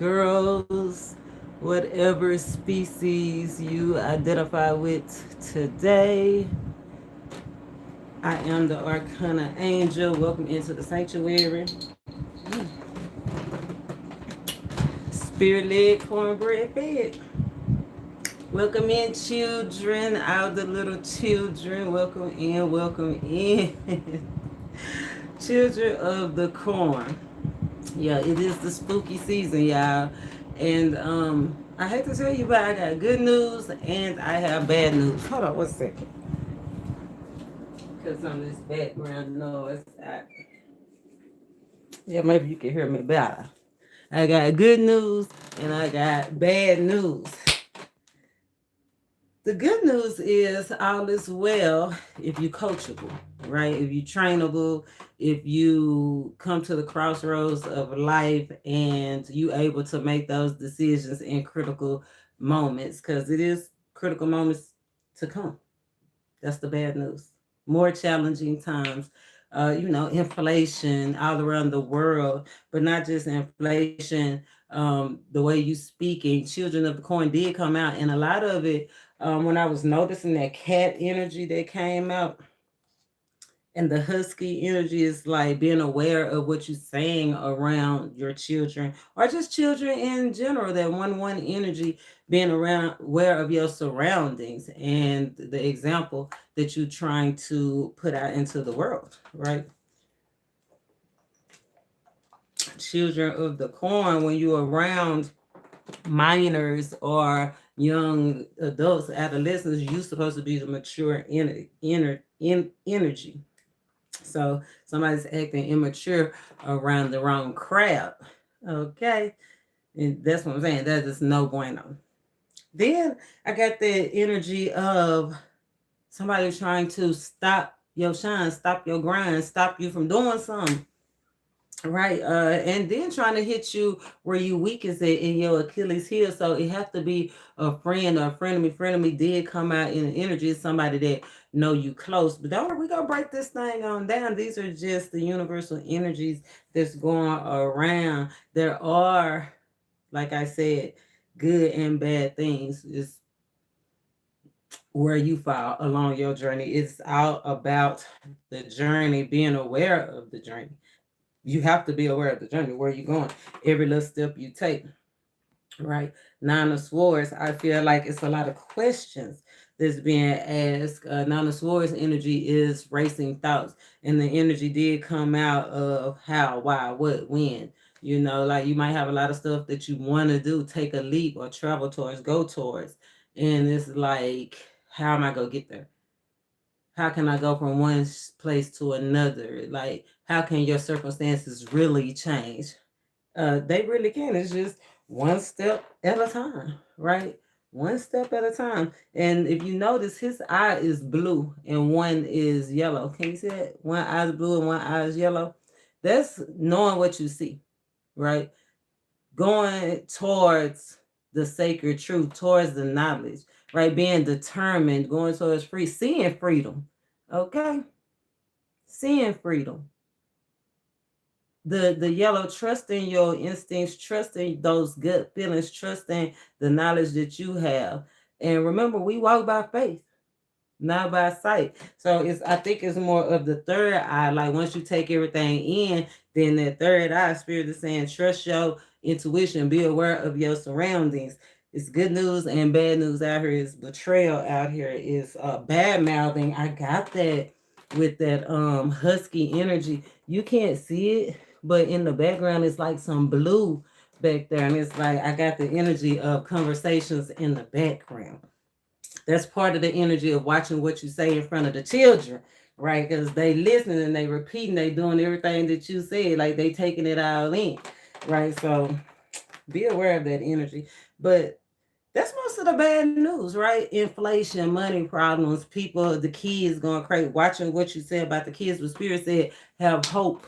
girls, whatever species you identify with today. I am the Arcana Angel. Welcome into the sanctuary. Spirit-led cornbread fed. Welcome in, children, all the little children. Welcome in, welcome in. Children of the corn. Yeah, it is the spooky season, y'all. And I hate to tell you, but I got good news and I have bad news. Hold on one second. Because on this background noise, yeah, maybe you can hear me better. I got good news and I got bad news. The good news is all is well if you're coachable, right? If you're trainable, if you come to the crossroads of life and you able to make those decisions in critical moments, because it is critical moments to come. That's the bad news. More challenging times. Inflation all around the world, but not just inflation. The way you speaking, Children of the Corn did come out, and a lot of it, when I was noticing that cat energy that came out, and the husky energy is like being aware of what you're saying around your children or just children in general. That one energy, being around aware of your surroundings and the example that you're trying to put out into the world, right? Children of the corn, when you're around minors or young adults, adolescents, you're supposed to be the mature energy. So somebody's acting immature around the wrong crowd. Okay. And that's what I'm saying. That is no bueno. Then I got the energy of somebody trying to stop your shine, stop your grind, stop you from doing something. Right. And then trying to hit you where you weakest at in your Achilles heel. So it have to be a friend or a friend of me. Friend of me did come out in the energy. It's somebody that know you close. But don't worry, we gonna break this thing on down. These are just the universal energies that's going around. There are, like I said, good and bad things. It's where you fall along your journey. It's all about the journey, being aware of the journey. You have to be aware of the journey, where you're going, every little step you take, right? Nine of Swords, I feel like it's a lot of questions that's being asked. Nine of Swords energy is racing thoughts, and the energy did come out of how, why, what, when. Like you might have a lot of stuff that you want to do, take a leap or travel towards, go towards, and it's like, how am I gonna get there? How can I go from one place to another? Like, how can your circumstances really change? They really can. It's just one step at a time, right? One step at a time. And if you notice, his eye is blue and one is yellow. Can you see that? One eye is blue and one eye is yellow. That's knowing what you see, right? Going towards the sacred truth, towards the knowledge, right? Being determined, going towards seeing freedom. Okay? Seeing freedom. The yellow, trusting your instincts, trusting those gut feelings, trusting the knowledge that you have. And remember, we walk by faith, not by sight. So I think it's more of the third eye. Like once you take everything in, then that third eye, Spirit is saying, trust your intuition, be aware of your surroundings. It's good news and bad news out here. Is betrayal out here. Is bad mouthing. I got that with that husky energy. You can't see it, but in the background it's like some blue back there, and it's like I got the energy of conversations in the background. That's part of the energy of watching what you say in front of the children, right? Because they listening and they repeating, they doing everything that you said, like they taking it all in, right? So be aware of that energy. But that's most of the bad news, right? Inflation, money problems, people, the kids going crazy. Watching what you said about the kids, but Spirit said, have hope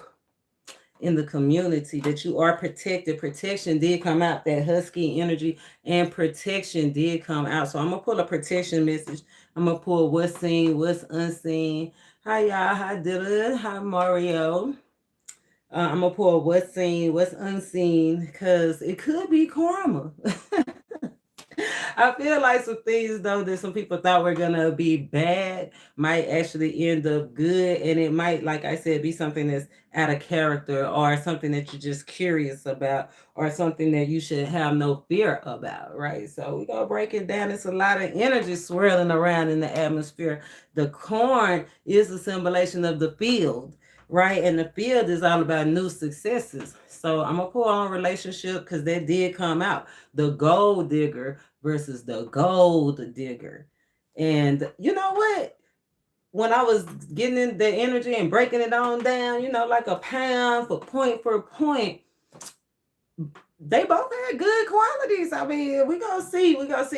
in the community, that you are protected. Protection did come out, that husky energy, and protection did come out. So I'm gonna pull a protection message. I'm gonna pull what's seen, what's unseen. Hi y'all, hi Dylan, hi Mario. I'm gonna pull what's seen, what's unseen, because it could be karma. I feel like some things though that some people thought were gonna be bad might actually end up good, and it might, like I said, be something that's out of character or something that you're just curious about or something that you should have no fear about, right? So we gonna break it down. It's a lot of energy swirling around in the atmosphere. The corn is a symbolization of the field, right? And the field is all about new successes. So I'm gonna pull on relationship because that did come out. The gold digger versus the gold digger. And you know what? When I was getting in the energy and breaking it on down, like a pound for point, they both had good qualities. I mean, we gonna see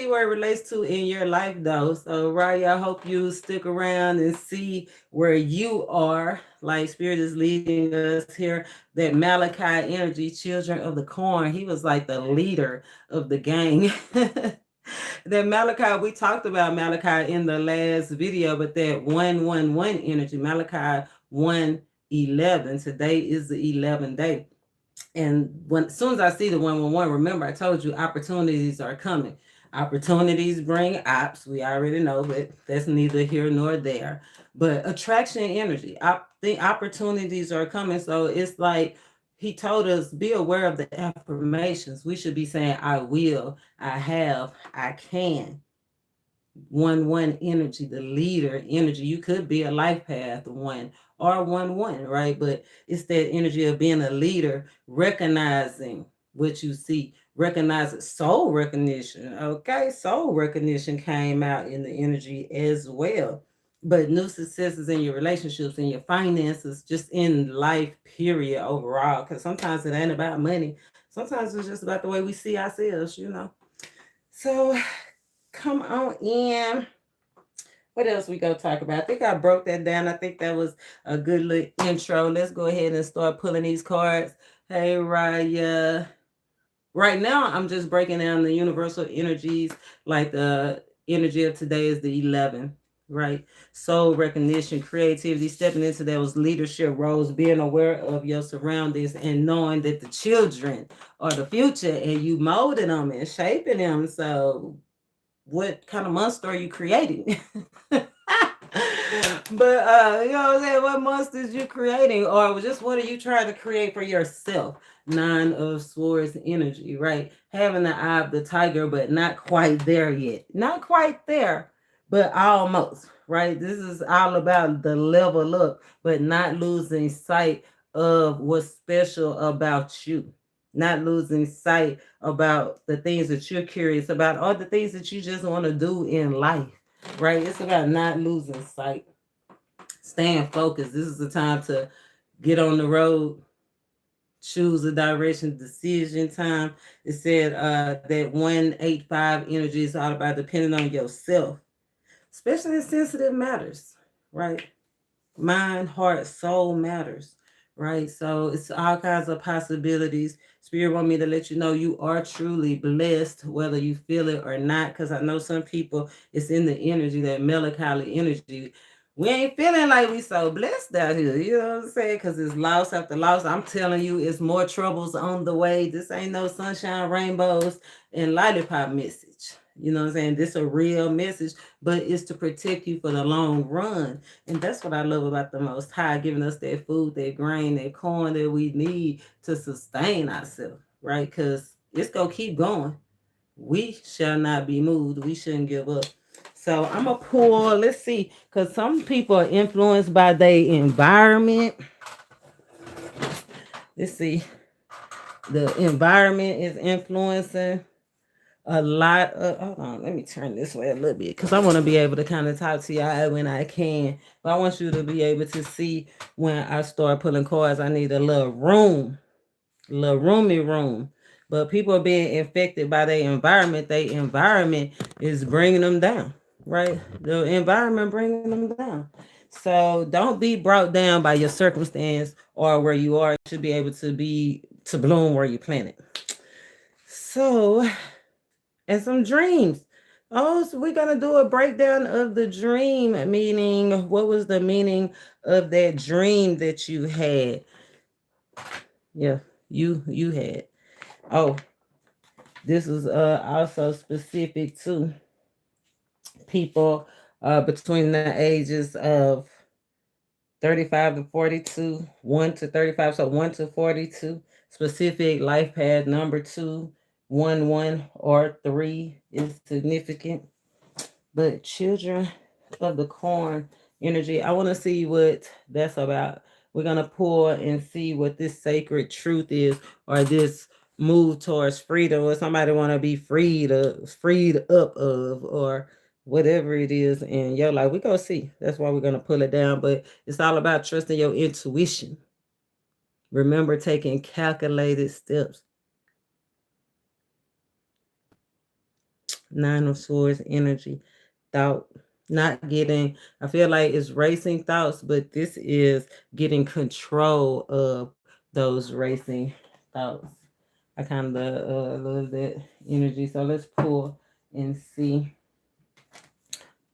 where it relates to in your life though. So Raya, I hope you stick around and see where you are. Like spirit is leading us here. That Malachi energy, children of the corn, he was like the leader of the gang. That Malachi, we talked about Malachi in the last video, but that 111 energy, Malachi 111. Today is the 11th day. And when as soon as I see the 111, remember I told you opportunities are coming. Opportunities bring ops. We already know, but that's neither here nor there. But attraction energy, I think opportunities are coming. So it's like he told us, be aware of the affirmations. We should be saying, I will, I have, I can. 1-1 energy, the leader energy. You could be a life path one or 1-1, right? But it's that energy of being a leader, recognizing what you see, recognizing soul recognition. Okay, soul recognition came out in the energy as well. But new successes in your relationships, in your finances, just in life, period, overall. Because sometimes it ain't about money. Sometimes it's just about the way we see ourselves. So come on in. What else we gonna talk about? I think I broke that down. I think that was a good little intro. Let's go ahead and start pulling these cards. Hey, Raya. Right now, I'm just breaking down the universal energies. Like the energy of today is the 11, right? Soul recognition, creativity, stepping into those leadership roles, being aware of your surroundings, and knowing that the children are the future, and you molding them and shaping them. So what kind of monster are you creating? But you know what I'm saying, what monsters you creating, or just what are you trying to create for yourself? 9 of Swords energy, right? Having the eye of the tiger, but not quite there yet. Not quite there, but almost, right? This is all about the level up, but not losing sight of what's special about you. Not losing sight about the things that you're curious about or the things that you just want to do in life, right? It's about not losing sight, staying focused. This is the time to get on the road, choose a direction, decision time. It said that 185 energy is all about depending on yourself, especially in sensitive matters, right? Mind, heart, soul matters, right? So it's all kinds of possibilities. Spirit want me to let you know you are truly blessed, whether you feel it or not, because I know some people, it's in the energy, that melancholy energy. We ain't feeling like we so blessed out here, you know what I'm saying? Because it's loss after loss. I'm telling you, it's more troubles on the way. This ain't no sunshine, rainbows, and lollipop message. You know what I'm saying? This a real message, but it's to protect you for the long run. And that's what I love about the Most High, giving us that food, that grain, that corn that we need to sustain ourselves, right? Because it's going to keep going. We shall not be moved. We shouldn't give up. So I'm going to pull, let's see, because some people are influenced by their environment. Let's see. The environment is influencing a lot of, hold on, let me turn this way a little bit because I want to be able to kind of talk to y'all when I can. But I want you to be able to see when I start pulling cards. I need a little room, roomy room. But people are being infected by their environment. Their environment is bringing them down, right? The environment bringing them down. So don't be brought down by your circumstance or where you are. You should be able to bloom where you planted. So, and some dreams. Oh, so we're going to do a breakdown of the dream, meaning what was the meaning of that dream that you had? Yeah, you had. Oh, this is also specific to people between the ages of 35 to 42, 1 to 35, so 1 to 42, specific life path number 2, 1, 1, or 3 is significant. But children of the corn energy, I want to see what that's about. We're going to pull and see what this sacred truth is, or this move towards freedom, or somebody want to be freed up of, or whatever it is in your life. We're going to see. That's why we're going to pull it down. But it's all about trusting your intuition. Remember taking calculated steps. Nine of Swords energy, thought, not getting, I feel like it's racing thoughts, but this is getting control of those racing thoughts. I kind of love that energy. So let's pull and see.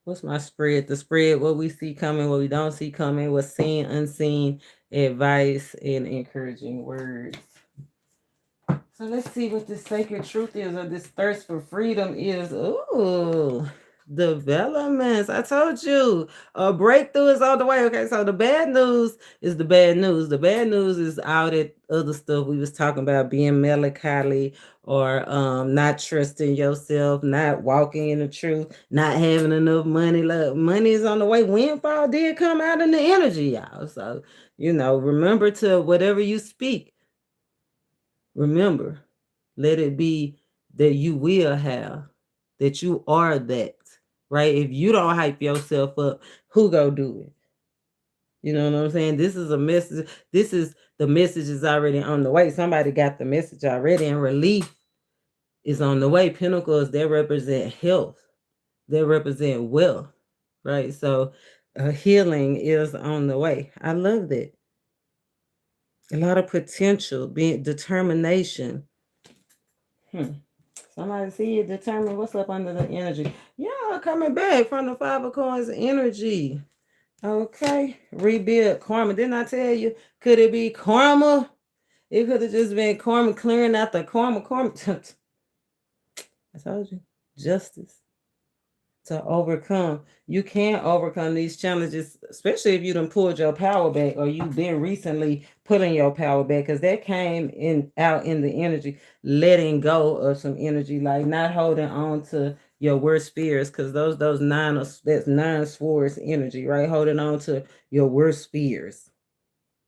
What's my spread? The spread, what we see coming, what we don't see coming, what's seen, unseen, advice, and encouraging words. So let's see what this sacred truth is, or this thirst for freedom is. Ooh, developments. I told you a breakthrough is on the way. Okay, so the bad news is the bad news. The bad news is all that other stuff we was talking about, being melancholy, or not trusting yourself, not walking in the truth, not having enough money. Look, money is on the way. Windfall did come out in the energy, y'all. So, remember to whatever you speak. Remember, let it be that you will have, that you are that, right? If you don't hype yourself up, who go do it? You know what I'm saying? This is a message. This is the message is already on the way. Somebody got the message already, and relief is on the way. Pentacles, they represent health. They represent wealth, right? So healing is on the way. I love that. A lot of potential, being determination. Somebody see you determine what's up under the energy. Yeah, coming back from the Five of Coins energy. Okay. Rebuild karma. Didn't I tell you? Could it be karma? It could have just been karma clearing out the karma. I told you. Justice. To overcome. You can't overcome these challenges, especially if you done pulled your power back, or you've been recently putting your power back, because that came out in the energy, letting go of some energy, like not holding on to your worst fears, because that's 9 swords energy, right? Holding on to your worst fears.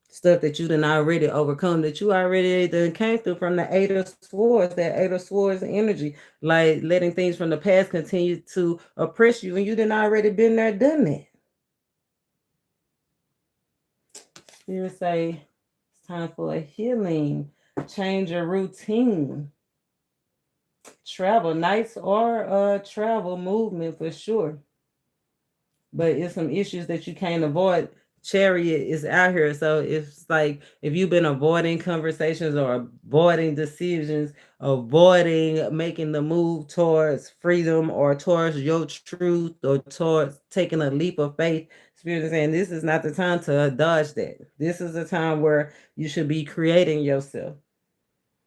Stuff that you done already overcome, that you already done came through from the Eight of Swords, that Eight of Swords energy, like letting things from the past continue to oppress you, and you done already been there, done that. Spirit say it's time for a healing, change your routine, travel, nights or travel movement for sure. But it's some issues that you can't avoid. Chariot is out here, so it's like if you've been avoiding conversations, or avoiding decisions, avoiding making the move towards freedom, or towards your truth, or towards taking a leap of faith, Spirit is saying this is not the time to dodge that. This is the time where you should be creating yourself.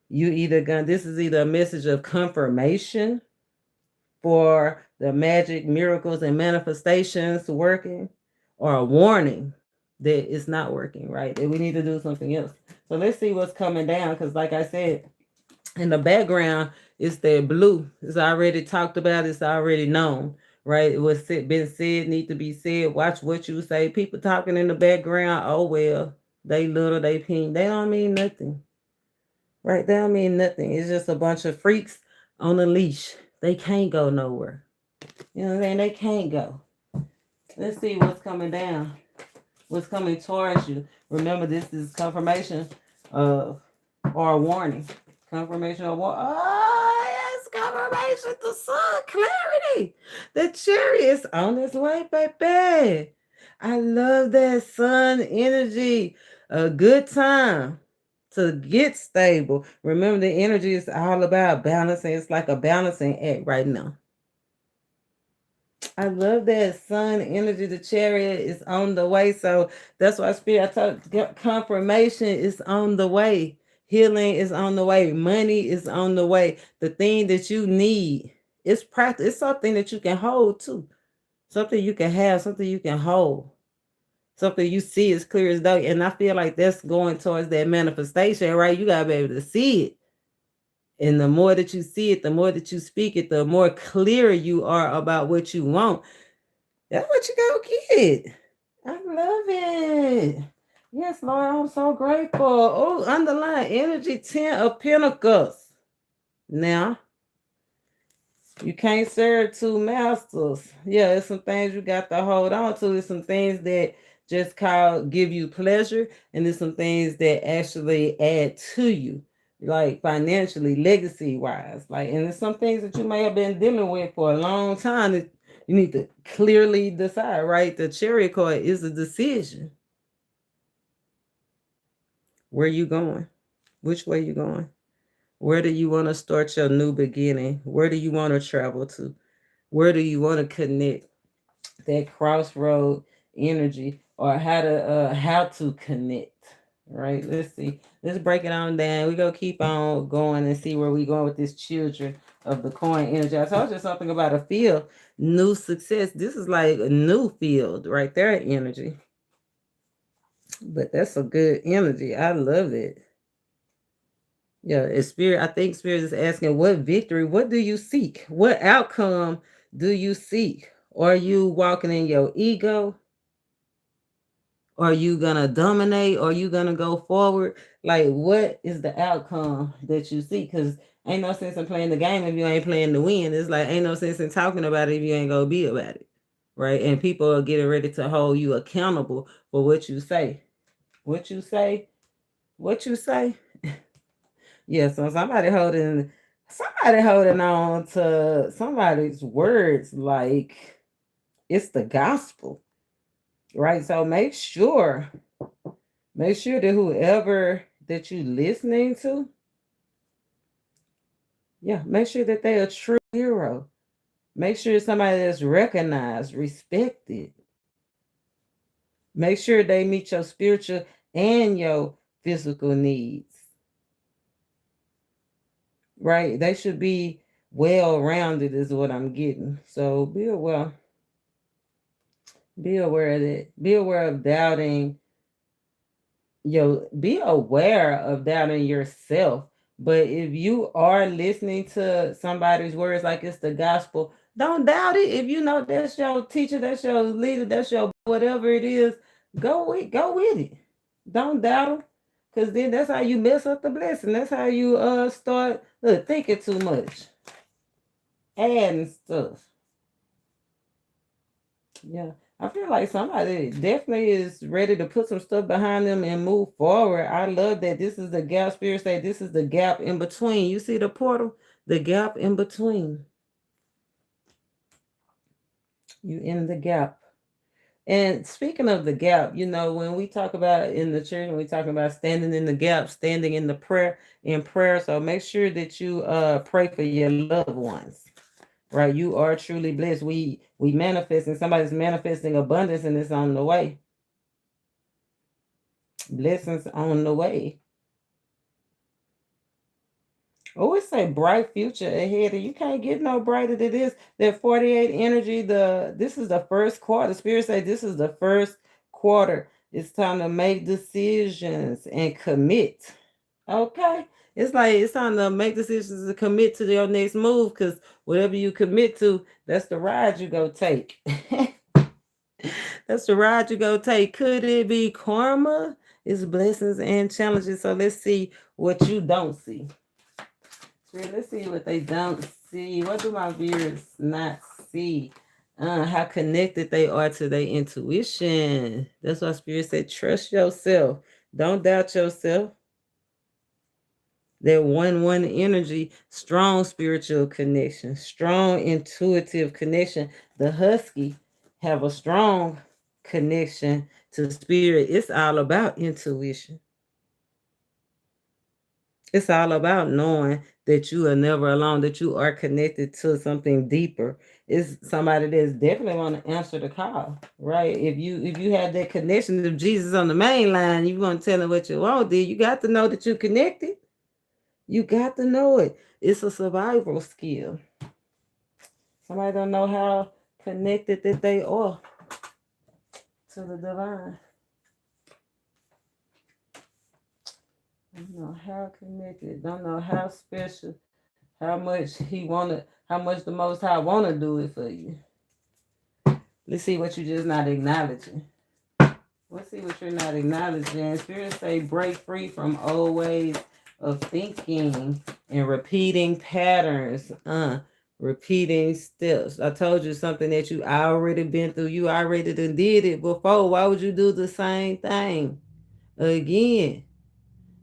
This is either a message of confirmation for the magic, miracles, and manifestations working, or a warning that it's not working, right? That we need to do something else. So let's see what's coming down, because like I said, in the background, it's that blue. It's already talked about. It's already known, right? What's been said need to be said. Watch what you say. People talking in the background, oh well, they little, they pink. They don't mean nothing, right? They don't mean nothing. It's just a bunch of freaks on a leash. They can't go nowhere. You know what I'm saying? They can't go. Let's see what's coming down. What's coming towards you. Remember, this is confirmation of, or a warning. Confirmation of what? Oh, yes, confirmation. The sun, clarity. The chariot is on its way, baby. I love that sun energy. A good time to get stable. Remember, the energy is all about balancing. It's like a balancing act right now. I love that sun energy. The chariot is on the way. So that's why Spirit, I told confirmation is on the way. Healing is on the way. Money is on the way. The thing that you need, it's practice. It's something that you can hold too. Something you can have, something you can hold. Something you see as clear as day. And I feel like that's going towards that manifestation, right? You gotta be able to see it. And the more that you see it, the more that you speak it, the more clear you are about what you want. That's what you go get. I love it. Yes, Lord, I'm so grateful. Oh, underlying energy 10 of Pentacles. Now, you can't serve two masters. Yeah, there's some things you got to hold on to. There's some things that just give you pleasure, and there's some things that actually add to you, like financially, legacy wise. Like, and there's some things that you may have been dealing with for a long time that you need to clearly decide, right? The Chariot card is a decision. Where you going? Which way you going? Where do you want to start your new beginning? Where do you want to travel to? Where do you want to connect? That crossroad energy, or how to connect, right? Let's see. Let's break it on down. We're gonna keep on going and see where we're going with this children of the coin energy. I told you something about a field, new success. This is like a new field right there, energy. But that's a good energy. I love it. Yeah, it's spirit. I think spirit is asking, what victory, what do you seek? What outcome do you seek? Are you walking in your ego? Are you gonna dominate? Are you gonna go forward? Like, what is the outcome that you see? Because ain't no sense in playing the game if you ain't playing to win. It's like ain't no sense in talking about it if you ain't gonna be about it, right? And people are getting ready to hold you accountable for what you say. What you say? What you say? Yeah, so somebody holding on to somebody's words like it's the gospel, right? So make sure that whoever that you listening to, yeah, make sure that they a true hero. Make sure it's somebody that's recognized, respected. Make sure they meet your spiritual and your physical needs, right? They should be well rounded, is what I'm getting. So be aware. Be aware of that. Be aware of doubting be aware of doubting yourself. But if you are listening to somebody's words like it's the gospel, don't doubt it. If you know that's your teacher, that's your leader, that's your whatever it is, go with it. Don't doubt them. Cause then that's how you mess up the blessing. That's how you start thinking too much. Adding stuff. Yeah. I feel like somebody definitely is ready to put some stuff behind them and move forward. I love that this is the gap. Spirit say this is the gap in between. You see the portal? The gap in between. You in the gap. And speaking of the gap, when we talk about in the church, when we talk about standing in the gap, standing in the prayer. So make sure that you pray for your loved ones. Right, you are truly blessed. We manifesting. Somebody's manifesting abundance, and it's on the way. Blessings on the way. Oh, it's a bright future ahead, and you can't get no brighter than this. That 48 energy. This is the first quarter. Spirit say this is the first quarter. It's time to make decisions and commit. Okay. It's like it's time to make decisions to commit to your next move, because whatever you commit to, that's the ride you go take. That's the ride you go take. Could it be karma? It's blessings and challenges. So let's see what you don't see. Let's see what they don't see. What do my viewers not see? How connected they are to their intuition. That's why Spirit said, trust yourself. Don't doubt yourself. That 1-1 energy, strong spiritual connection, strong intuitive connection. The husky have a strong connection to spirit. It's all about intuition. It's all about knowing that you are never alone, that you are connected to something deeper. It's somebody that's definitely want to answer the call, right? If you have that connection, if Jesus on the main line, you want to tell him what you want, then you got to know that you're connected. You got to know it. It's a survival skill. Somebody don't know how connected that they are to the divine. Don't know how connected. Don't know how special. How much he wanna. How much the Most High wanna do it for you. Let's see what you're just not acknowledging. Let's see what you're not acknowledging. Spirit say break free from old ways of thinking and repeating patterns. Repeating steps. I told you something that you already been through. You already done did it before. Why would you do the same thing again?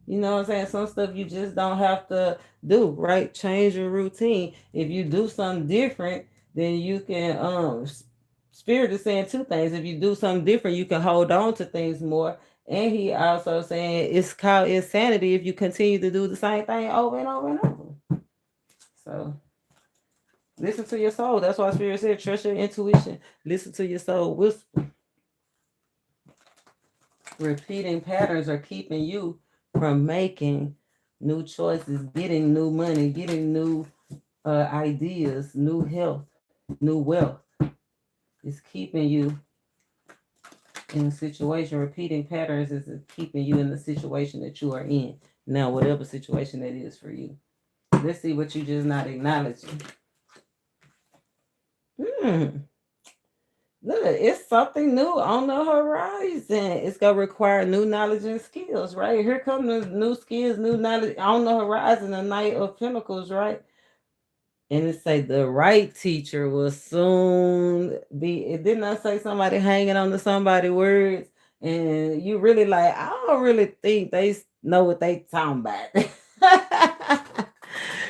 You know what I'm saying? Some stuff you just don't have to do, right? Change your routine. If you do something different, then you can Spirit is saying two things. If you do something different, you can hold on to things more. And he also saying it's called insanity if you continue to do the same thing over and over and over. So listen to your soul. That's why Spirit said trust your intuition. Listen to your soul whisper. Repeating patterns are keeping you from making new choices, getting new money, getting new ideas, new health, new wealth. It's keeping you in a situation. Repeating patterns is keeping you in the situation that you are in. Now, whatever situation that is for you. Let's see what you just not acknowledging. Look, it's something new on the horizon. It's gonna require new knowledge and skills, right? Here come the new skills, new knowledge on the horizon, the Knight of Pentacles, right? And it say the right teacher will soon be. It did not say somebody hanging on to somebody's words, and you really like. I don't really think they know what they talking about.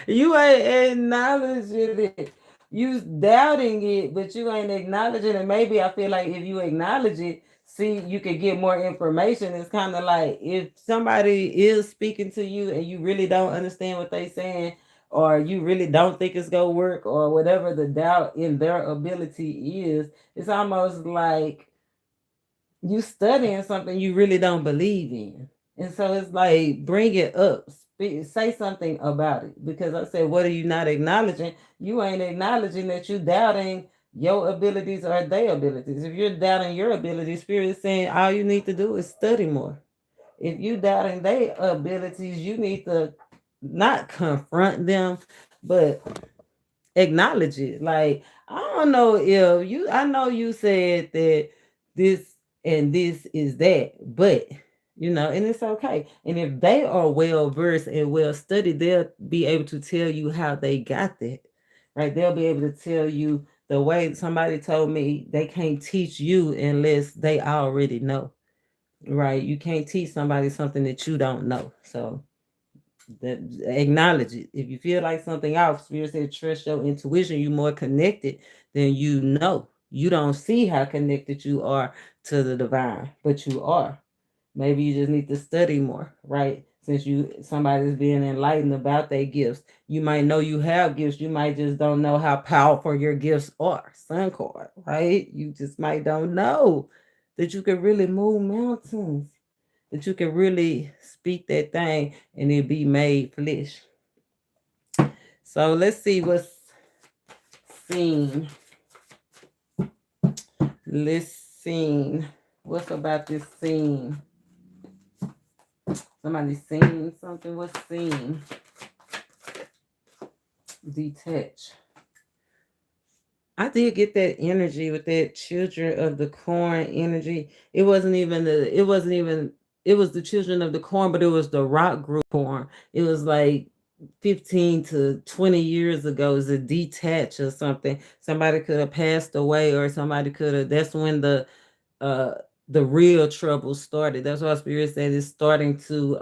You ain't acknowledging it. You doubting it, but you ain't acknowledging it. Maybe I feel like if you acknowledge it, see, you could get more information. It's kind of like if somebody is speaking to you and you really don't understand what they saying, or you really don't think it's gonna work, or whatever the doubt in their ability is, it's almost like you studying something you really don't believe in. And so it's like bring it up. Say something about it. Because I said, what are you not acknowledging? You ain't acknowledging that you doubting your abilities or their abilities. If you're doubting your abilities, Spirit is saying all you need to do is study more. If you doubting their abilities, you need to not confront them, but acknowledge it. Like, I don't know if you, I know you said that this and this is that, but and it's okay. And if they are well versed and well studied, they'll be able to tell you how they got that, right? They'll be able to tell you the way. Somebody told me they can't teach you unless they already know, right? You can't teach somebody something that you don't know. So that acknowledge it. If you feel like something off, Spirit said trust your intuition. You're more connected than you know. You don't see how connected you are to the divine, but you are. Maybe you just need to study more, right? Since somebody's being enlightened about their gifts. You might know you have gifts. You might just don't know how powerful your gifts are. Sun card, right? You just might don't know that you can really move mountains, that you can really speak that thing and it be made flesh. So let's see what's seen. Let's see what's about this scene. Somebody seen something. What's seen? Detach. I did get that energy with that children of the corn energy. It was the children of the corn, but it was the rock group corn. It was like 15 to 20 years ago. Is a detach or something. Somebody could have passed away, or somebody could have. That's when the real trouble started. That's why Spirit said it's starting to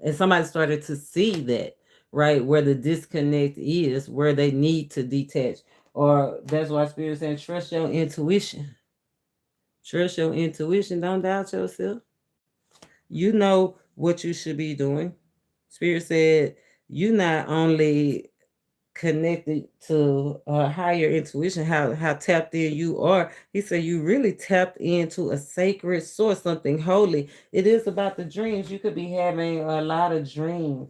and somebody started to see that, right, where the disconnect is, where they need to detach. Or that's why Spirit said trust your intuition. Trust your intuition. Don't doubt yourself. You know what you should be doing. Spirit said, you not only connected to higher intuition, how tapped in you are. He said you really tapped into a sacred source, something holy. It is about the dreams. You could be having a lot of dreams.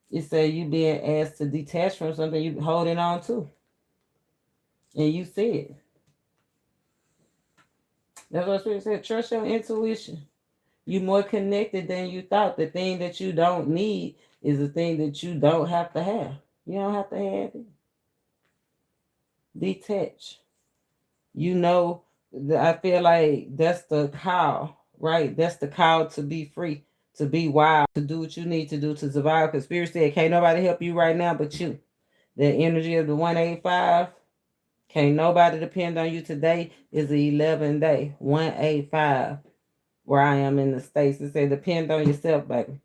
You say you being asked to detach from something you holding on to, and you see it. That's what Spirit said. Trust your intuition. You more connected than you thought. The thing that you don't need is the thing that you don't have to have. You don't have to have it. Detach. You know, I feel like that's the call, right? That's the call to be free, to be wild, to do what you need to do to survive. Because Spirit said, can't nobody help you right now but you. The energy of the 185, can't nobody depend on you today is the 11th day, 185, where I am in the States. It said, depend on yourself, baby.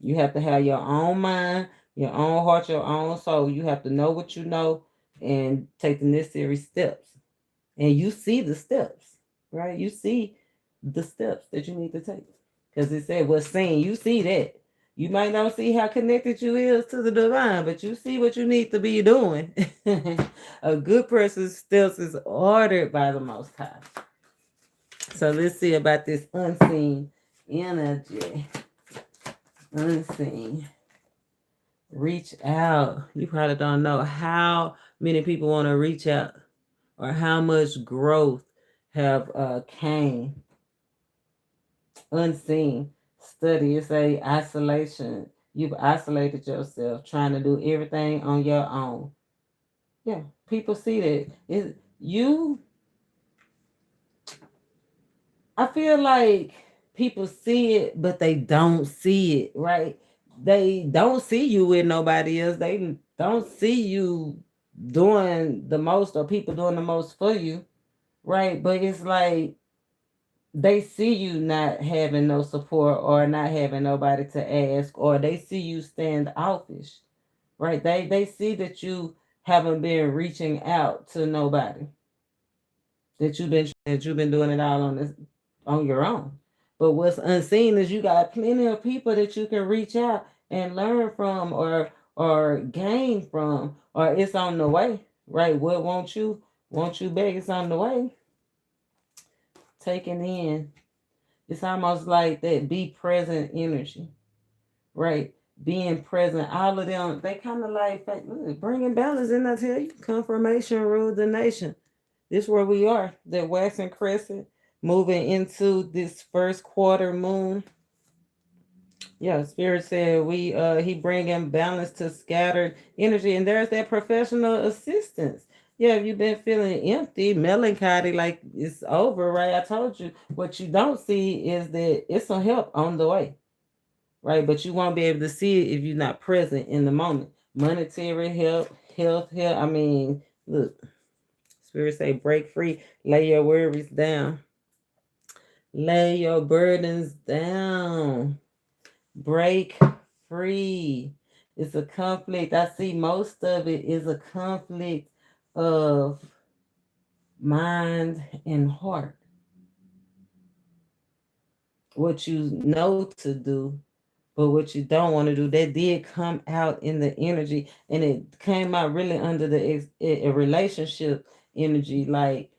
You have to have your own mind, your own heart, your own soul. You have to know what you know and take the necessary steps. And you see the steps, right? You see the steps that you need to take. Because it said what's seen, you see that. You might not see how connected you is to the divine, but you see what you need to be doing. A good person's steps is ordered by the Most High. So let's see about this unseen energy. Unseen. Reach out. You probably don't know how many people want to reach out or how much growth have came unseen. Study, it's a isolation. You've isolated yourself, trying to do everything on your own. Yeah, people see that. You. I feel like people see it, but they don't see it, right? They don't see you with nobody else. They don't see you doing the most or people doing the most for you, right? But it's like they see you not having no support or not having nobody to ask, or they see you standoffish, right? They see that you haven't been reaching out to nobody, that you've been doing it all on your own. But what's unseen is you got plenty of people that you can reach out and learn from, or gain from, or it's on the way, right? What won't you beg? It's on the way. Taking in. It's almost like that be present energy, right? Being present. All of them, they kind of like bringing balance in. I tell you, confirmation ruled the nation. This is where we are, the waxing crescent, moving into this first quarter moon. Yeah, Spirit said he bringing balance to scattered energy, and there's that professional assistance. Yeah, if you've been feeling empty, melancholy, like it's over, right? I told you what you don't see is that it's some help on the way, right? But you won't be able to see it if you're not present in the moment. Monetary help, health help. I mean, look, Spirit say break free, lay your worries down, lay your burdens down. Break free. It's a conflict. I see most of it is a conflict of mind and heart. What you know to do, but what you don't want to do, that did come out in the energy, and it came out really under a relationship energy, like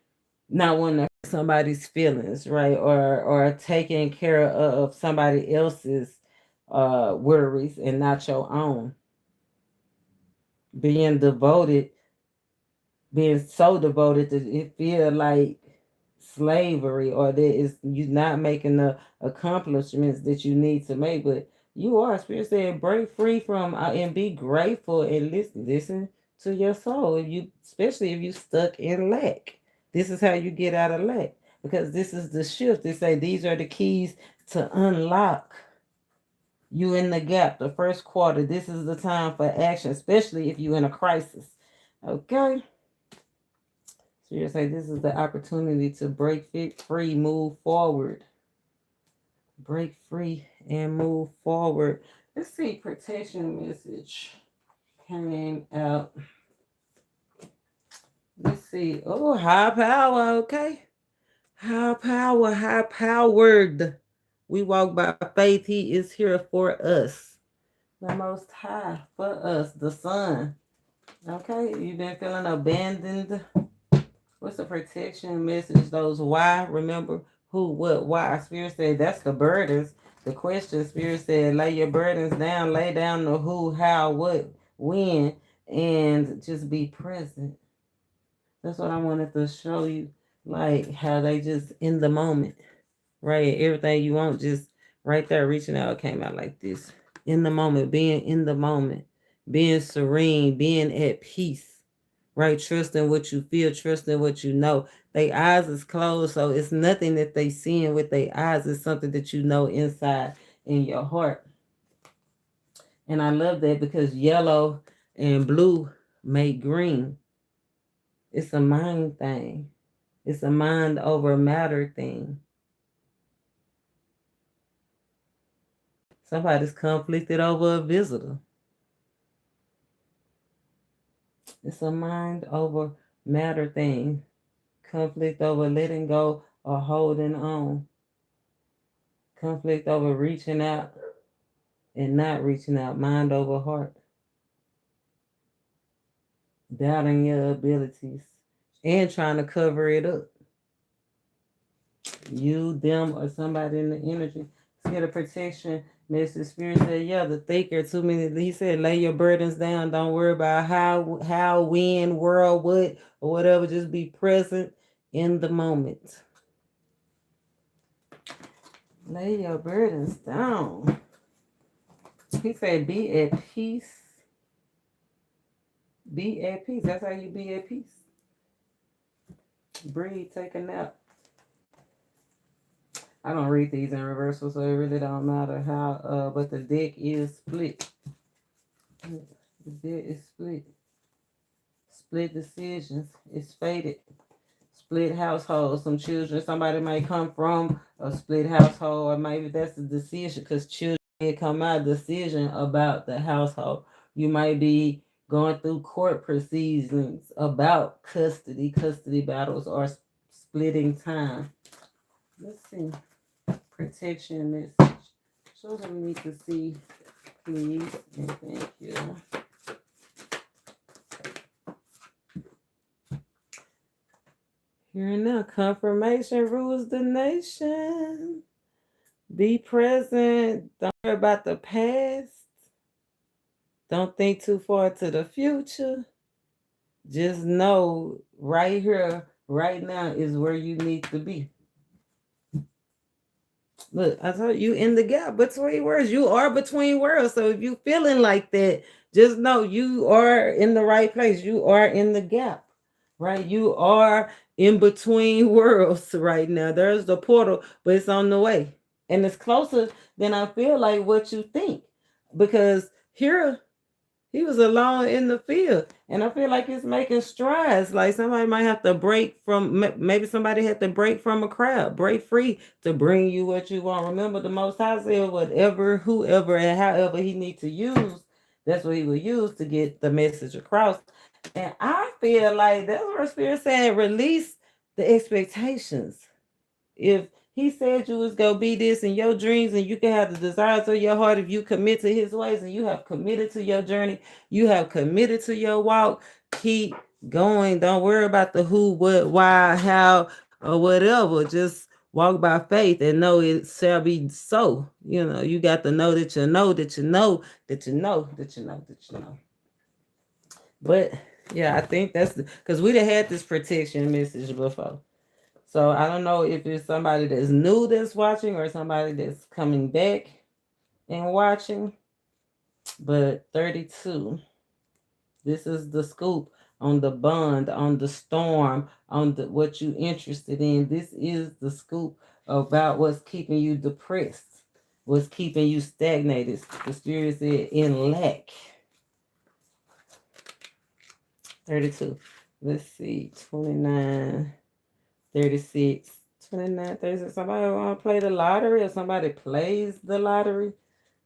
not wanting to hurt somebody's feelings, right? Or taking care of somebody else's worries and not your own. Being being so devoted that it feel like slavery, or that is you not making the accomplishments that you need to make. But you are. Spirit said break free from and be grateful and listen to your soul. If you, especially if you stuck in lack, this is how you get out of lack, because this is the shift. They say these are the keys to unlock you in the gap. The first quarter, this is the time for action, especially if you're in a crisis. Okay. So you say this is the opportunity to break free, move forward. Break free and move forward. Let's see, protection message came out. Let's see. Oh, high power, okay. High power, high powered. We walk by faith. He is here for us. The Most High for us, the Son. Okay, you've been feeling abandoned. What's the protection message? Those why? Remember who, what, why? Spirit said that's the burdens. The question, Spirit said, lay your burdens down, lay down the who, how, what, when, and just be present. That's what I wanted to show you, like how they just in the moment, right? Everything you want, just right there, reaching out, came out like this. In the moment, being in the moment, being serene, being at peace, right? Trusting what you feel, trusting what you know. Their eyes is closed, so it's nothing that they seeing with their eyes. It's something that you know inside in your heart. And I love that because yellow and blue make green. It's a mind thing. It's a mind over matter thing. Somebody's conflicted over a visitor. It's a mind over matter thing. Conflict over letting go or holding on. Conflict over reaching out and not reaching out. Mind over heart. Doubting your abilities and trying to cover it up. You, them, or somebody in the energy. Get a protection message. Spirit said, yeah, the thinker, too many. He said, lay your burdens down. Don't worry about how, when, world, what, or whatever. Just be present in the moment. Lay your burdens down. He said, be at peace. Be at peace. That's how you be at peace. Breathe, take a nap. I don't read these in reversal, so it really don't matter how, but the deck is split. The deck is split. Split decisions. It's fated. Split household. Some children, somebody might come from a split household, or maybe that's the decision, because children may come out decision about the household. You might be going through court proceedings about custody battles, or splitting time. Let's see. Protection message. Show them we need to see, please, and thank you. Here and now, confirmation rules the nation. Be present. Don't worry about the past. Don't think too far to the future. Just know right here, right now is where you need to be. Look, I told you in the gap between worlds. You are between worlds. So if you feeling like that, just know you are in the right place. You are in the gap, right? You are in between worlds right now. There's the portal, but it's on the way. And it's closer than I feel like what you think. Because here he was alone in the field, and I feel like it's making strides. Like somebody might have to break from, maybe somebody had to break from a crowd, break free to bring you what you want. Remember, the Most High said, whatever, whoever, and however he needs to use, that's what he will use to get the message across. And I feel like that's where Spirit saying, release the expectations. If he said you was gonna be this in your dreams, and you can have the desires of your heart if you commit to his ways, and you have committed to your journey, you have committed to your walk, keep going. Don't worry about the who, what, why, how, or whatever. Just walk by faith and know it shall be so. You know, you got to know that you know that you know that you know that you know that you know. But yeah, I think that's because we'd have had this protection message before. So I don't know if it's somebody that's new that's watching, or somebody that's coming back and watching. But 32, this is the scoop on the bond, on the storm, on the what you interested in. This is the scoop about what's keeping you depressed, what's keeping you stagnated. The Spirit said in lack. 32. Let's see, 29. 36, 29, 36. Somebody want to play the lottery, or somebody plays the lottery?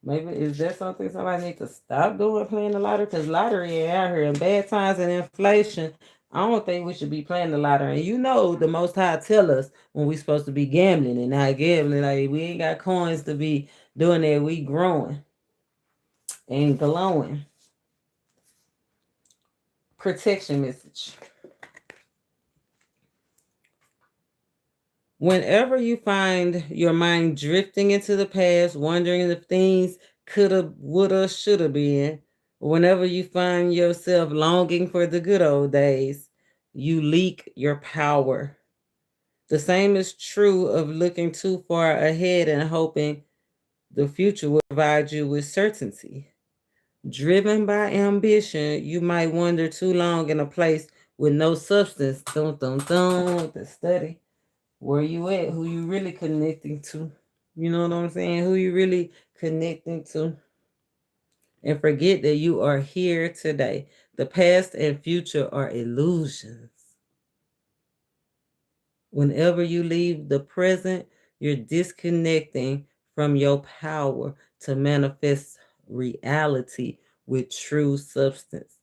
Maybe is that something somebody needs to stop doing, playing the lottery? Because lottery out here in bad times and inflation. I don't think we should be playing the lottery. And you know, the Most High tell us when we supposed to be gambling and not gambling. Like, we ain't got coins to be doing that. We growing and glowing. Protection message. Whenever you find your mind drifting into the past, wondering if things coulda, woulda, shoulda been, whenever you find yourself longing for the good old days, you leak your power. The same is true of looking too far ahead and hoping the future will provide you with certainty. Driven by ambition, you might wander too long in a place with no substance. Dun, dun, dun, the study. Where you at? Who you really connecting to? You know what I'm saying? Who you really connecting to? And forget that you are here today. The past and future are illusions. Whenever you leave the present, you're disconnecting from your power to manifest reality with true substance.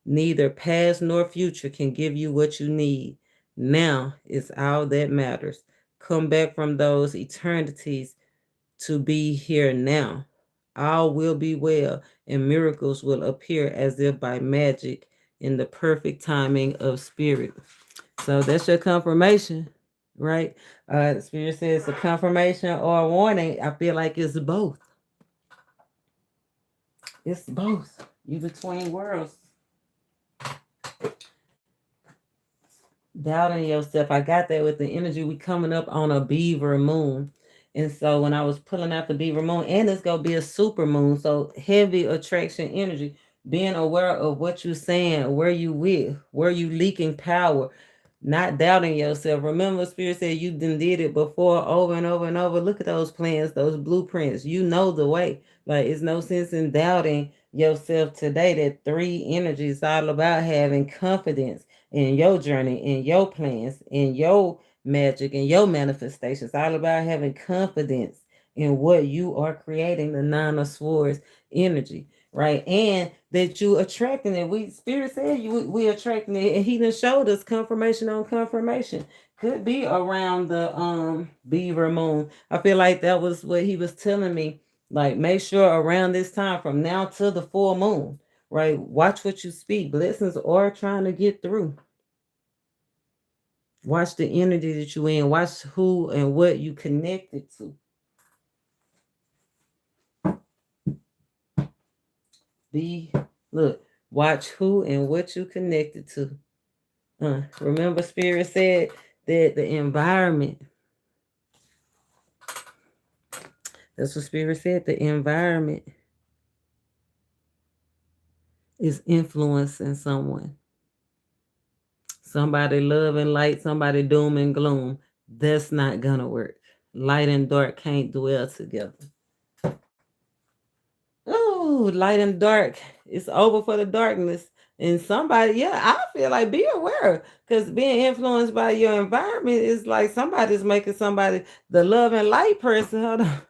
Neither past nor future can give you what you need. Now is all that matters. Come back from those eternities to be here now. All will be well, and miracles will appear as if by magic in the perfect timing of spirit. So that's your confirmation, right? The spirit says a confirmation or a warning. I feel like it's both. It's both. You between worlds. Doubting yourself. I got that with the energy. We coming up on a beaver moon. And so when I was pulling out the beaver moon, and it's going to be a super moon, so heavy attraction energy, being aware of what you're saying, where you with, where you leaking power, not doubting yourself. Remember, Spirit said you did it before over and over and over. Look at those plans, those blueprints. You know the way. Like, it's no sense in doubting yourself today. That 3 energy is all about having confidence in your journey, in your plans, in your magic, in your manifestations. It's all about having confidence in what you are creating, the 9 of Swords energy, right? And that you attracting it. We Spirit said we attracting it, and he done showed us confirmation on confirmation. Could be around the beaver moon. I feel like that was what he was telling me. Like, make sure around this time, from now to the full moon, right? Watch what you speak. Blessings are trying to get through. Watch the energy that you in. Watch who and what you connected to. Watch who and what you connected to. Remember, Spirit said that the environment. That's what Spirit said. The environment is influencing someone. Somebody love and light, somebody doom and gloom. That's not gonna work. Light and dark can't dwell together. Oh, light and dark. It's over for the darkness. And somebody, I feel like be aware, because being influenced by your environment is like somebody's making somebody the love and light person. Hold on.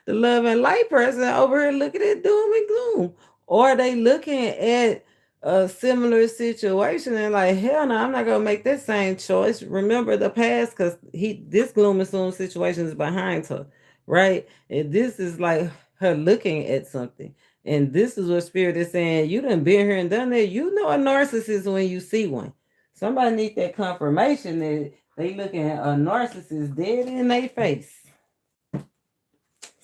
The love and light person over here looking at doom and gloom. Or they looking at a similar situation and like, hell no, I'm not gonna make that same choice. Remember the past, because this gloom and gloom situation is behind her, right? And this is like her looking at something. And this is what Spirit is saying. You done been here and done that. You know a narcissist when you see one. Somebody need that confirmation that they looking at a narcissist dead in their face.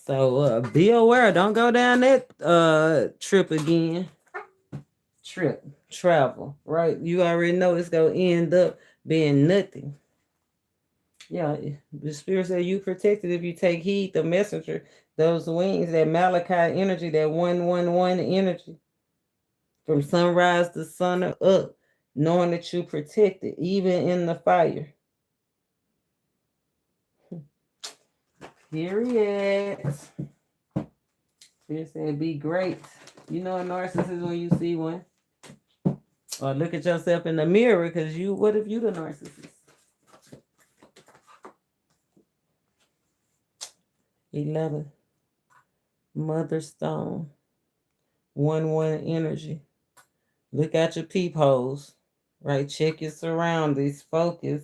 So be aware. Don't go down that trip again. Travel, right? You already know it's going to end up being nothing. Yeah, the Spirit said you protected if you take heed. The messenger, those wings, that Malachi energy, that 111 energy, from sunrise to sun up, knowing that you protected even in the fire. Period. Spirit said be great. You know a narcissist when you see one. Or look at yourself in the mirror, because what if you the narcissist? 11. Mother Stone. 1-1 energy. Look at your peepholes. right? Check your surroundings, focus,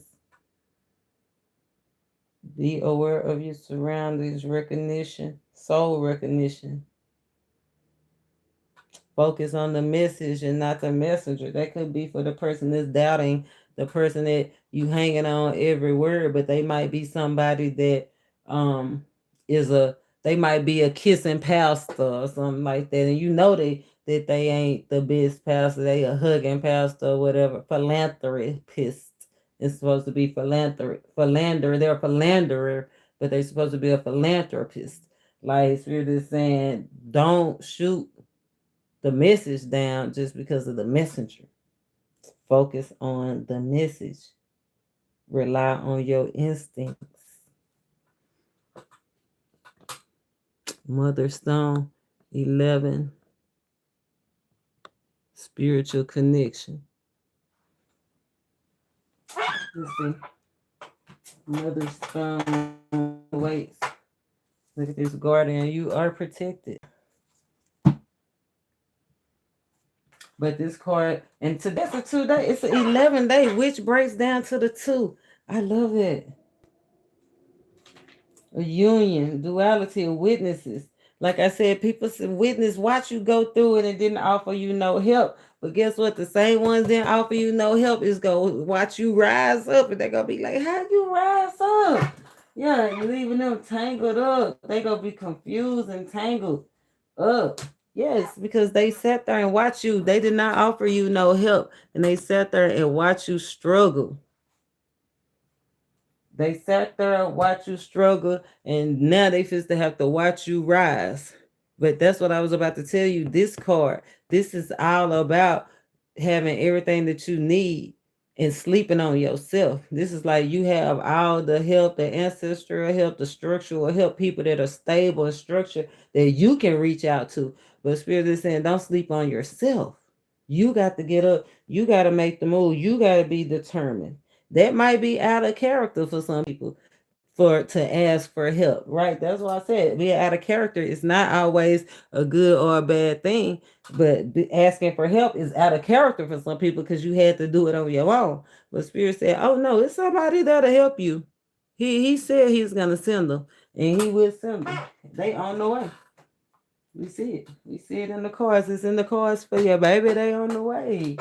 be aware of your surroundings, recognition, soul recognition. Focus on the message and not the messenger. That could be for the person that's doubting, the person that you hanging on every word, but they might be somebody that um is a they might be a kissing pastor or something like that, and you know they ain't the best pastor. They a hugging pastor or whatever. Philanthropist. It's supposed to be philanderer. They're a philanderer, but they're supposed to be a philanthropist. Like Spirit is saying, don't shoot the message down just because of the messenger. Focus on the message. Rely on your instincts. Mother Stone 11. Spiritual connection. Let's see. Mother Stone waits. Look at this guardian. You are protected. But this card, and today's a 2 day, it's an 11 day, which breaks down to the 2. I love it. A union, duality of witnesses. Like I said, people witness, watch you go through it and didn't offer you no help. But guess what? The same ones didn't offer you no help is go watch you rise up, and they're gonna be like, how you rise up? Yeah, you're leaving them tangled up. They gonna be confused and tangled up. Yes, because they sat there and watch you. They did not offer you no help, and they sat there and watch you struggle. They sat there and watch you struggle, and now they just have to watch you rise. But that's what I was about to tell you. This card, this is all about having everything that you need and sleeping on yourself. This is like you have all the help, the ancestral help, the structural help, people that are stable and structured that you can reach out to. But Spirit is saying, don't sleep on yourself. You got to get up. You got to make the move. You got to be determined. That might be out of character for some people for to ask for help, right? That's why I said being out of character is not always a good or a bad thing, but asking for help is out of character for some people because you had to do it on your own. But Spirit said, oh no, it's somebody that'll help you. He said he's gonna send them, and he will send them. They on the way. We see it. We see it in the cards. It's in the cards for you, baby. They on the way.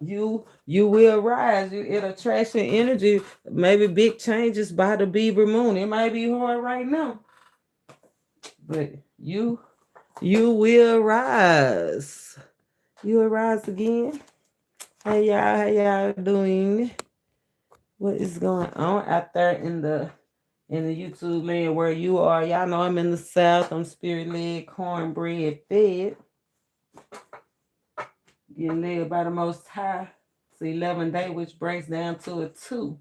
You will rise. It'll attraction energy. Maybe big changes by the Beaver Moon. It might be hard right now, but you will rise. You will rise again. Hey y'all, how y'all doing? What is going on out there in the YouTube land where you are? Y'all know I'm in the South. I'm spirit led, cornbread fed. Getting led by the Most High. It's 11 day, which breaks down to a 2.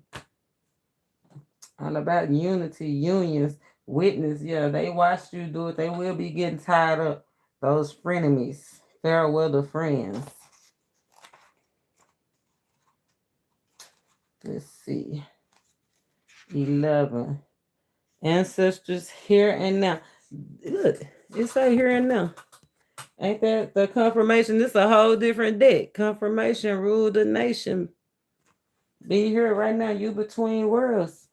All about unity, unions, witness. Yeah, they watched you do it. They will be getting tired of those frenemies. Farewell to friends. Let's see. 11. Ancestors here and now. Look, it say here and now. Ain't that the confirmation? This is a whole different deck. Confirmation, rule the nation. Be here right now. You between worlds.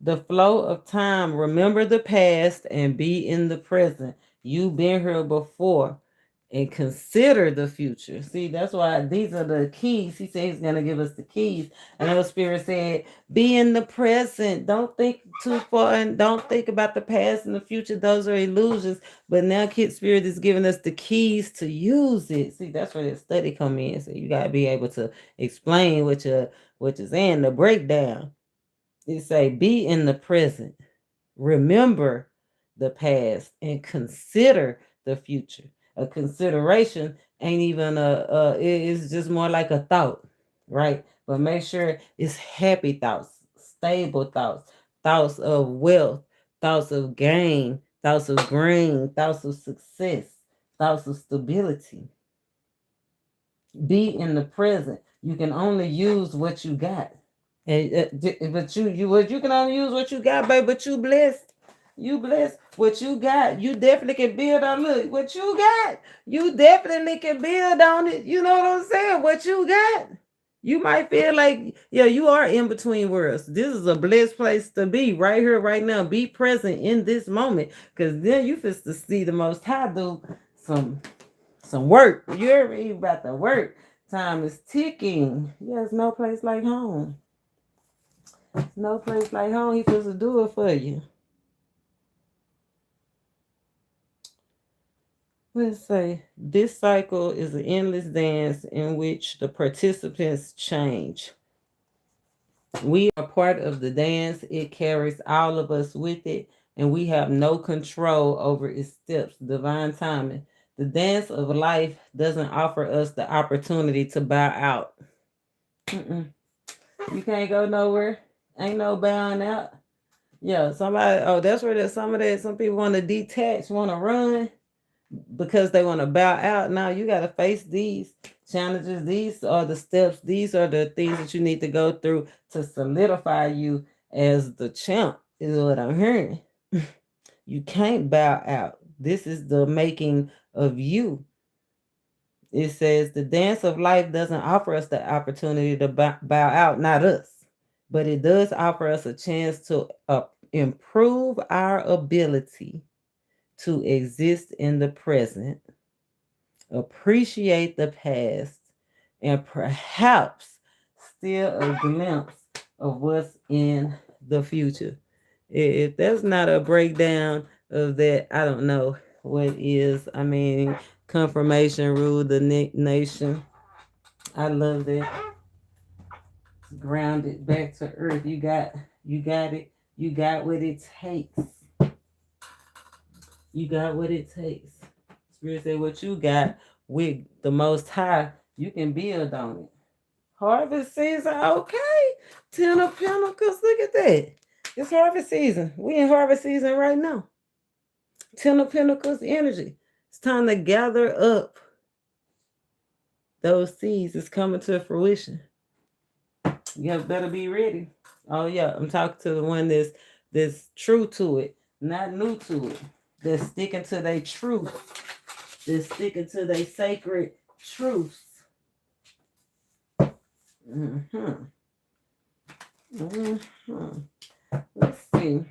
The flow of time. Remember the past and be in the present. You've been here before. And consider the future. See, that's why these are the keys. He said he's going to give us the keys. And the Spirit said, be in the present. Don't think too far and don't think about the past and the future. Those are illusions. But now Kid Spirit is giving us the keys to use it. See, that's where the study come in. So you got to be able to explain what you're saying, the breakdown. It say, be in the present. Remember the past and consider the future. A consideration ain't even it's just more like a thought, right? But make sure it's happy thoughts, stable thoughts, thoughts of wealth, thoughts of gain, thoughts of gain, thoughts of success, thoughts of stability. Be in the present. You can only use what you got. And but you can only use what you got, baby, but you blessed. You blessed. What you got, you definitely can build on. Look, what you got, you definitely can build on it. You know what I'm saying? What you got. You might feel like, yeah, you are in between worlds. This is a blessed place to be right here, right now. Be present in this moment. Because then you fit to see the most high do some work. You're really about to work. Time is ticking. There's no place like home. No place like home. He supposed to do it for you. Let's say this cycle is an endless dance in which the participants change. We are part of the dance. It carries all of us with it, and we have no control over its steps. Divine timing. The dance of life doesn't offer us the opportunity to bow out. You can't go nowhere. Ain't no bowing out. Yeah, somebody. Oh, that's where there's some people want to detach, want to run because they want to bow out. Now you got to face these challenges. These are the steps. These are the things that you need to go through to solidify you as the champ, is what I'm hearing. You can't bow out. This is the making of you. It says the dance of life doesn't offer us the opportunity to bow out, not us, but it does offer us a chance to improve our ability to exist in the present, appreciate the past, and perhaps steal a glimpse of what's in the future. If that's not a breakdown of that, I don't know what is. I mean, confirmation rule the nation. I love that. Grounded back to earth. You got it. You got what it takes. You got what it takes. Spirit said what you got with the Most High, you can build on it. Harvest season, okay. 10 of Pentacles, look at that. It's harvest season. We in harvest season right now. 10 of Pentacles energy. It's time to gather up those seeds. It's coming to fruition. You better be ready. Oh yeah, I'm talking to the one that's true to it, not new to it. They're sticking to their truth. They're sticking to their sacred truths. Let's see.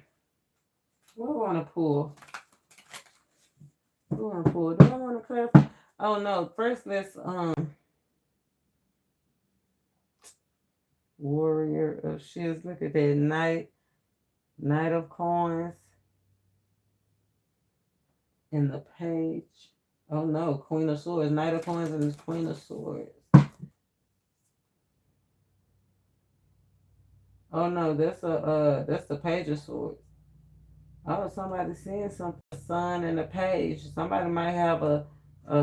What do I want to pull? Do I want to clarify? Oh no. First, let's Warrior of Shields. Look at that Knight of Coins. In the page. Oh no, Queen of Swords. Knight of Coins and Queen of Swords. Oh no, that's the Page of Swords. Oh, somebody seeing something. Sun and a page. Somebody might have a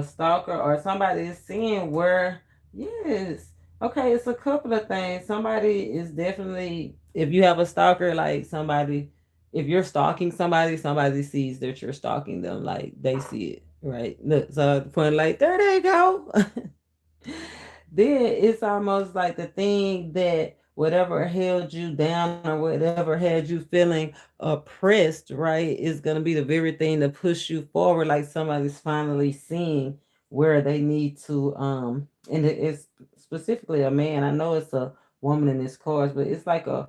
stalker, or somebody is seeing where. Yes. Okay, it's a couple of things. Somebody is definitely, if you have a stalker, like somebody, if you're stalking somebody sees that you're stalking them, like they see it, right? Look, so at the point, like, there they go. Then it's almost like the thing that whatever held you down or whatever had you feeling oppressed, right, is going to be the very thing to push you forward. Like somebody's finally seeing where they need to, and it's specifically a man. I know it's a woman in this cards, but it's like a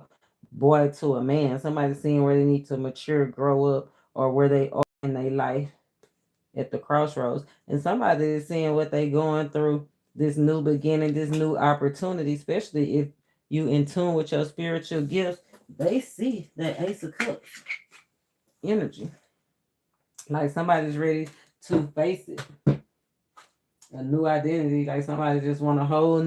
boy to a man. Somebody seeing where they need to mature, grow up, or where they are in their life at the crossroads. And somebody is seeing what they going through, this new beginning, this new opportunity, especially if you in tune with your spiritual gifts. They see that Ace of Cups energy. Like somebody's ready to face it. A new identity. Like somebody just want a whole